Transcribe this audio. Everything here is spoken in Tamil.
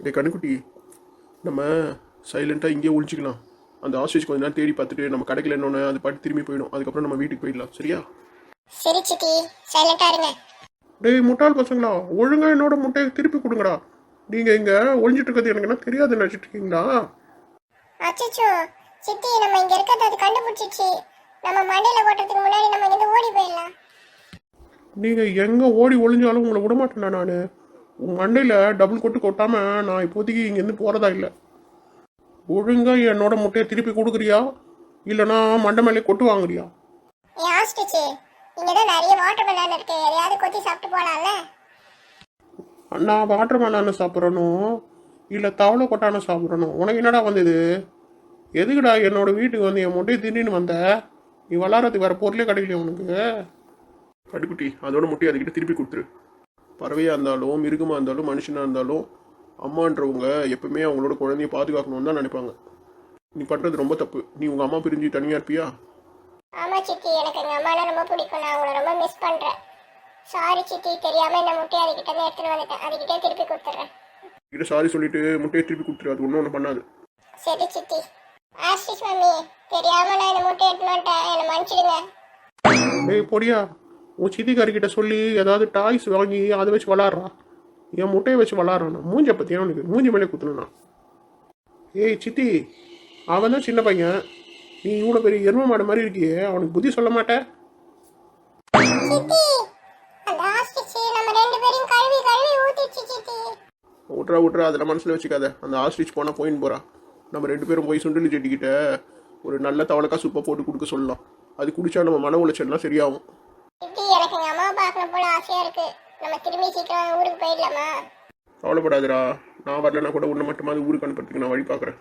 டேய் கண்ணுக்குட்டி, நம்ம சைலண்ட்டாக இங்கேயே ஒழிச்சிக்கலாம். அந்த ஆஸ்ட்ரிச் கொஞ்ச நேரம் தேடி பார்த்துட்டு நம்ம கிடைக்கல என்னொன்று அது பாட்டு திரும்பி போயிடும். அதுக்கப்புறம் நம்ம வீட்டுக்கு போயிடலாம். சரியா? சரி சித்தி, சைலண்டா இருங்க. டேய் முட்டாள் பசங்களா, ஒழுங்கா என்னோட முட்டையை திருப்பி கொடுங்கடா. நீங்கள் இங்கே ஒழிஞ்சிட்டு இருக்கிறது எனக்கு என்ன தெரியாதுன்னு நினச்சிட்டு இருக்கீங்களா? அச்சச்சோ சித்தி, நம்ம இங்க இருக்கிறது அது கண்டுபிடிச்சிச்சு. நம்ம மண்டையில ஓட்டுறதுக்கு முன்னாடி நம்ம இங்க ஓடி போயிடலாம். நீங்கள் எங்கே ஓடி ஒளிஞ்சாலும் உங்களை விடமாட்டேன்டா நான். உங்கள் மண்டையில் டபுள் கொட்டு கொட்டாமல் நான் இப்போதைக்கு இங்கேருந்து போகிறதா இல்லை. ஒழுங்கா என்னோட முட்டையை திருப்பி கொடுக்குறியா இல்லைனா மண்டை மேலே கொட்டு வாங்குறியா? ஏன் ஆஸ்ட்ரிச்சு, இங்க தான் நிறைய வாட்டர் மெலன் இருக்கு, எதையாவது கொத்தி சாப்பிட்டு போலாம்ல. நான் வாட்டர் மெலான சாப்பிட்றனும் இல்லை தவளை கொட்டான சாப்பிட்றனும்? உனக்கு என்னடா வந்தது? எதுக்குடா என்னோட வீட்டுக்கு வந்து என் முட்டையை திடீர்னு வந்த? நீ விளாட்றதுக்கு வேறு பொருளே கிடைக்கலையா உனக்கு? கடுக்குட்டி, அதோட முட்டையை அதுக்கிட்ட திருப்பி கொடுத்துரு. பறவையாக இருந்தாலும் மிருகமாக இருந்தாலும் மனுஷனாக இருந்தாலும் அம்மான்றவங்க எப்பவுமே அவங்களோட குழந்தைய பாதுகாக்கணும்னு தான் நினைப்பாங்க. நீ பண்ணுறது ரொம்ப தப்பு. நீ உங்கள் அம்மா பிரிஞ்சு தனியாக இருப்பியா? ஆமா சித்தி, எனக்கு எங்க அம்மாவை ரொம்ப பிடிக்கும். நான் அவங்கள ரொம்ப மிஸ் பண்றேன். சாரி சித்தி, தெரியாம இந்த முட்டையை அதுக்கிட்ட இருந்து எடுத்துட்டு வந்துட்டேன். அதுக்கிட்டே திருப்பி கொடுத்துட்றேன். கிட்ட சாரி சொல்லிட்டு முட்டையை திருப்பி கொடுத்துரு. அது ஒன்றும் பண்ணாது. சரி சித்தி. ஆஸ்ட்ரிச் மம்மி, தெரியாம நான் இந்த முட்டையை எடுத்துட்டு வந்துட்டேன், என்னை மன்னிச்சிடுங்க. டேய் பொடியா, உன் சித்திக்காரிக்கிட்ட சொல்லி ஏதாவது டாய்ஸ் வாங்கி அதை வச்சு விளாட்றா. என் முட்டையை வச்சு விளாட்றான். மூஞ்சை பற்றி அவனுக்கு மூஞ்சி மேலே குத்துனா. ஏய் சித்தி, அவன் தான் சின்ன பையன். நீ இவ்வளோ பெரிய எரும மாடு மாதிரி இருக்கியே, அவனுக்கு புத்தி சொல்ல மாட்டேன்? சித்தி, அந்த ஆஸ்ட்ரிச் நம்ம ரெண்டு பேரையும் கழுவி கழுவி ஊத்திடுச்சு சித்தி. விட்றா அதெல்லாம் மனசில் வச்சுக்காத. அந்த ஆஸ்ட்ரிச் போனால் போயின்னு போகிறான். நம்ம ரெண்டு பேரும் போய் சுண்டலி செட்டிக்கிட்ட ஒரு நல்ல தவளைக்காய் சூப்பை போட்டு கொடுக்க சொல்லலாம். அது குடிச்சா நம்ம மன உளைச்சல்லாம் சரியாகும். சித்தி, எனக்கு எங்க அம்மா பார்க்கணும் போல ஆசையா இருக்கு. நம்ம திரும்பி சீக்கிரம் ஊருக்கு போயிடலாமா? கவலைப்படாதடா, நான் வரலன்னா கூட உன்னை மட்டுமாவது ஊருக்கு அனுப்புறதுக்கு நான் வழி பார்க்குறேன்.